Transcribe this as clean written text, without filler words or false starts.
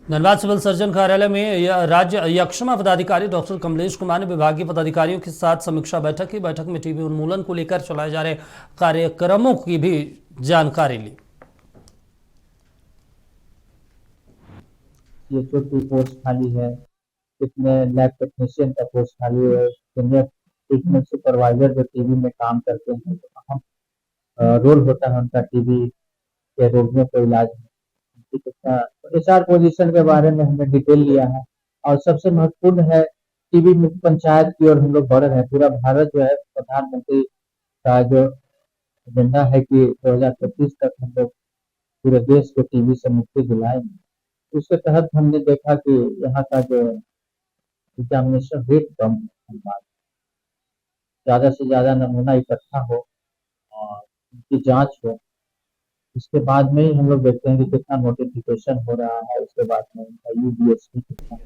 Dhanbad civil surgeon कार्यालय में राज्य यक्षमा पदाधिकारी डॉक्टर कमलेश कुमार ने विभागीय पदाधिकारियों के साथ समीक्षा बैठक की। बैठक में टीबी उन्मूलन को लेकर चलाए जा रहे कार्यक्रमों की भी जानकारी ली। सीएचओ की पोस्ट खाली है, कितने लैब टेक्नीशियन का पोस्ट खाली है, सीनियर ट्रीटमेंट सुपरवाइजर जो टीबी में काम करते हैं, तो अहम रोल होता है उनका टीबी के रोगियों को इलाज में। कितना एचआर पोजीशन के बारे में हमने डिटेल लिया है। और सबसे महत्वपूर्ण है, टीबी मुक्त पंचायत की ओर हम लोग बढ़ रहे हैं। पूरा भारत जो है प्रधानमंत्री का जो एजेंडा है कि 2025 तक हम लोग पूरे देश को टीबी से मुक्ति दिलाएंगे। उसके तहत हमने देखा कि यहाँ का जो एग्जामिनेशन रेट कम है, ज़्यादा से ज़्यादा नमूना इकट्ठा हो और उनकी जांच हो। उसके बाद में ही हम लोग देखते हैं कि कितना नोटिफिकेशन हो रहा है, उसके बाद में उनका यूडीएसपी कितना